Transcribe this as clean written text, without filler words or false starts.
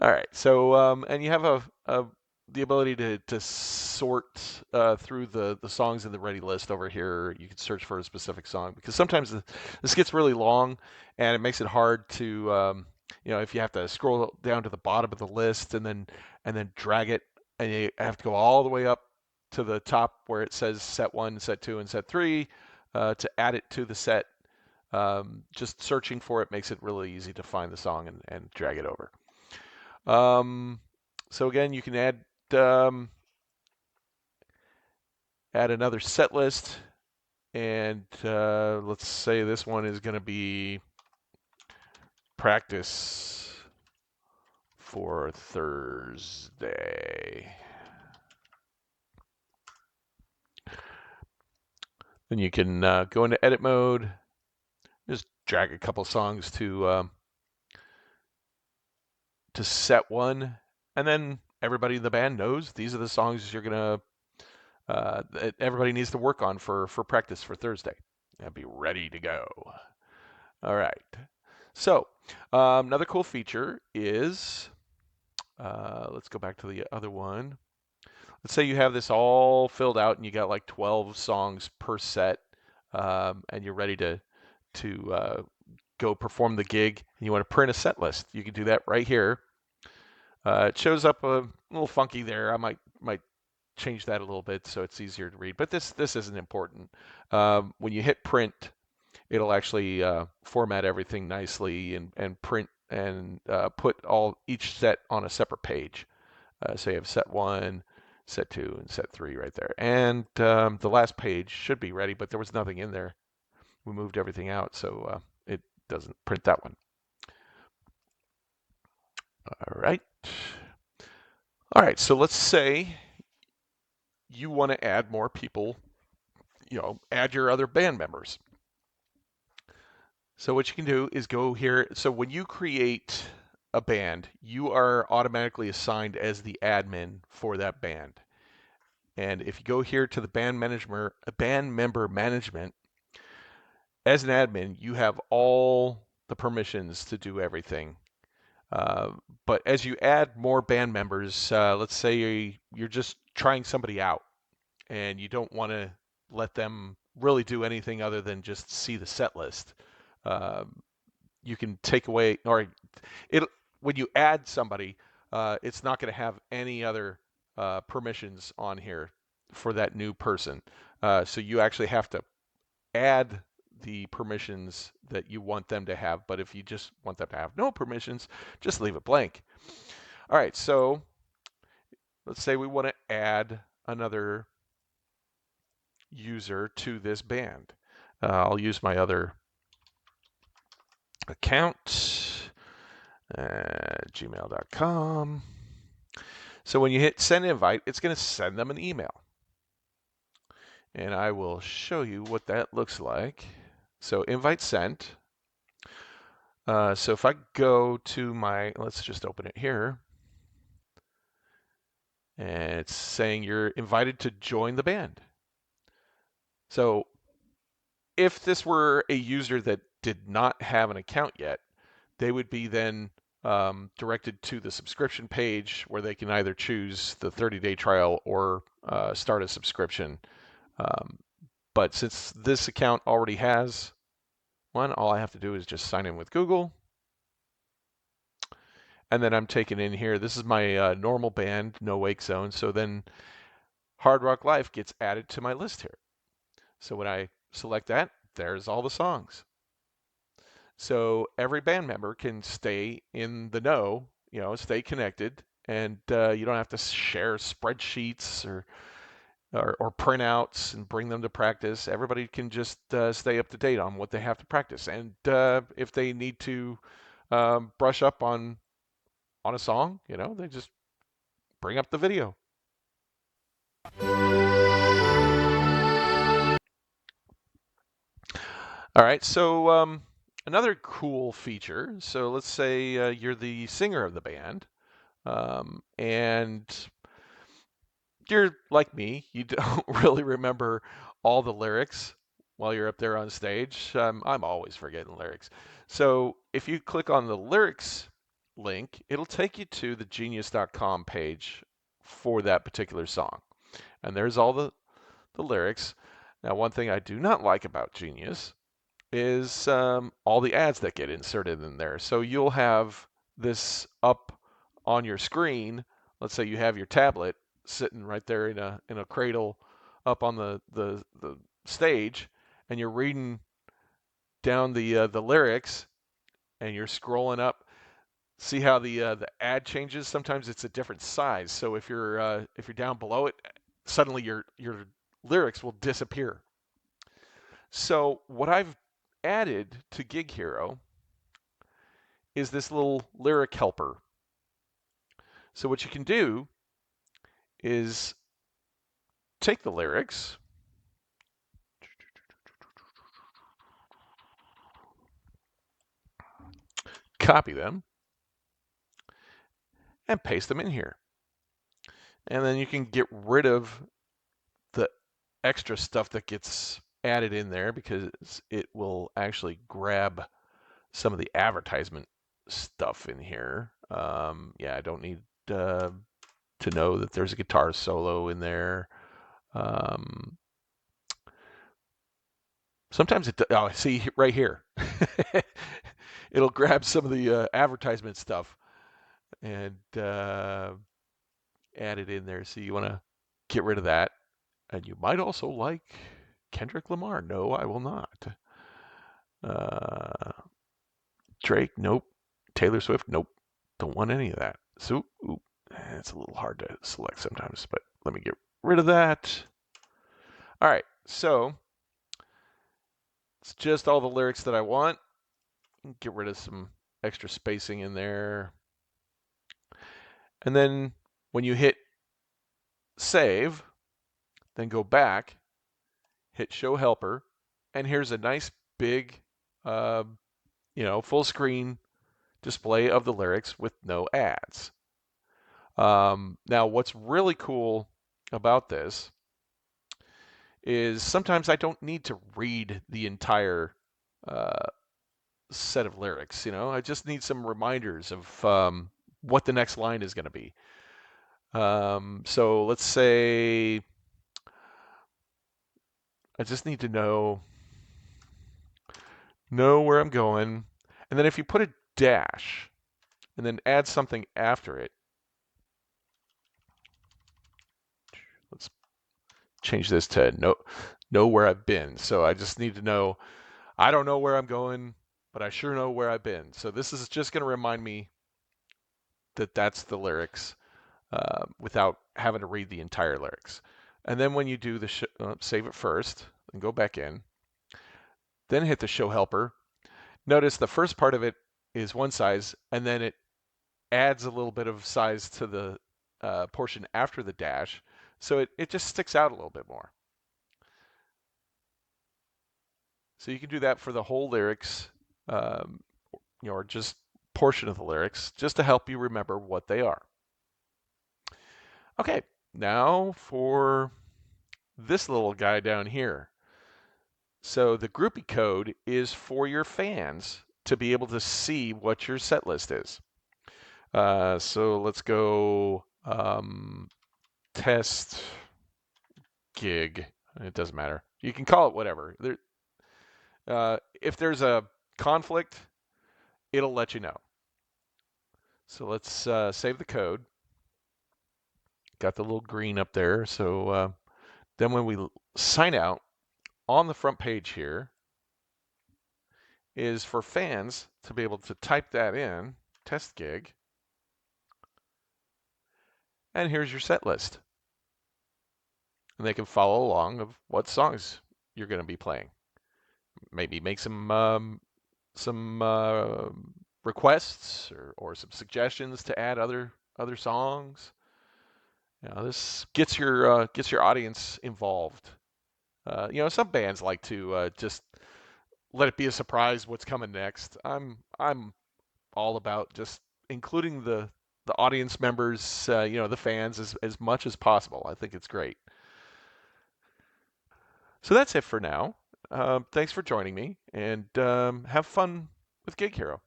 All right. So, and you have the ability to sort through the songs in the ready list over here. You can search for a specific song because sometimes this gets really long and it makes it hard to, if you have to scroll down to the bottom of the list and then drag it, and you have to go all the way up to the top where it says set one, set two, and set three to add it to the set. Just searching for it makes it really easy to find the song and drag it over. So again, you can um, add another set list, and let's say this one is going to be practice for Thursday. Then you can go into edit mode, just drag a couple songs to set one, and then everybody in the band knows these are the songs you're gonna that everybody needs to work on for practice for Thursday and be ready to go. All right. So another cool feature is let's go back to the other one. Let's say you have this all filled out and you got like 12 songs per set, and you're ready to go perform the gig, and you want to print a set list. You can do that right here. It shows up a little funky there. I might change that a little bit so it's easier to read, but this isn't important. When you hit print, it'll actually format everything nicely and print and put each set on a separate page. So you have set one, set two, and set three right there. And the last page should be ready, but there was nothing in there. We moved everything out, so it doesn't print that one. All right. All right, so let's say you want to add more people, add your other band members. So what you can do is go here. So when you create a band, you are automatically assigned as the admin for that band. And if you go here to the band member management, as an admin, you have all the permissions to do everything. But as you add more band members, let's say you're just trying somebody out and you don't want to let them really do anything other than just see the set list. You can take away, or when you add somebody, it's not going to have any other permissions on here for that new person. So you actually have to add the permissions that you want them to have. But if you just want them to have no permissions, just leave it blank. All right, so let's say we want to add another user to this band. I'll use my other account, gmail.com. So when you hit send invite, it's going to send them an email. And I will show you what that looks like. So invite sent. So if I go to let's just open it here. And it's saying you're invited to join the band. So if this were a user that did not have an account yet, they would be then directed to the subscription page where they can either choose the 30-day trial or start a subscription. But since this account already has one, all I have to do is just sign in with Google. And then I'm taken in here. This is my normal band, No Wake Zone. So then Hard Rock Life gets added to my list here. So when I select that, there's all the songs. So every band member can stay in the know, stay connected, and you don't have to share spreadsheets or printouts and bring them to practice. Everybody can just stay up to date on what they have to practice, and if they need to brush up on a song, they just bring up the video. All right, so another cool feature. So let's say you're the singer of the band, and you're like me, you don't really remember all the lyrics while you're up there on stage. I'm always forgetting lyrics. So if you click on the lyrics link, it'll take you to the Genius.com page for that particular song. And there's all the lyrics. Now, one thing I do not like about Genius is all the ads that get inserted in there. So you'll have this up on your screen. Let's say you have your tablet sitting right there in a cradle up on the stage, and you're reading down the lyrics, and you're scrolling up. See how the ad changes? Sometimes it's a different size. So if you're down below it, suddenly your lyrics will disappear. So what I've added to Gig Hero is this little lyric helper. So what you can do is take the lyrics, copy them, and paste them in here. And then you can get rid of the extra stuff that gets added in there because it will actually grab some of the advertisement stuff in here. Yeah, I don't need to know that there's a guitar solo in there. Sometimes oh, see right here. It'll grab some of the advertisement stuff and add it in there. So you want to get rid of that. And you might also like Kendrick Lamar. No, I will not. Drake, nope. Taylor Swift, nope. Don't want any of that. So, it's a little hard to select sometimes, but let me get rid of that. All right, so it's just all the lyrics that I want. Get rid of some extra spacing in there. And then when you hit save, then go back, hit show helper, and here's a nice big, full screen display of the lyrics with no ads. Now, what's really cool about this is sometimes I don't need to read the entire set of lyrics. I just need some reminders of what the next line is going to be. So let's say I just need to know where I'm going, and then if you put a dash and then add something after it, let's change this to know where I've been. So I just need to know, I don't know where I'm going, but I sure know where I've been. So this is just going to remind me that that's the lyrics without having to read the entire lyrics. And then when you do the save it first and go back in, then hit the show helper. Notice the first part of it is one size, and then it adds a little bit of size to the portion after the dash, so it just sticks out a little bit more. So you can do that for the whole lyrics, or just portion of the lyrics, just to help you remember what they are. Okay, now for this little guy down here. So the groupie code is for your fans to be able to see what your set list is. So let's go test gig. It doesn't matter. You can call it whatever. If there's a conflict, it'll let you know. So let's save the code. Got the little green up there. So then when we sign out, on the front page here is for fans to be able to type that in, test gig, and here's your set list. And they can follow along of what songs you're going to be playing. Maybe make some requests or some suggestions to add other songs. This gets your audience involved. Some bands like to just let it be a surprise what's coming next. I'm all about just including the audience members, the fans as much as possible. I think it's great. So that's it for now. Thanks for joining me, and have fun with Gig Hero.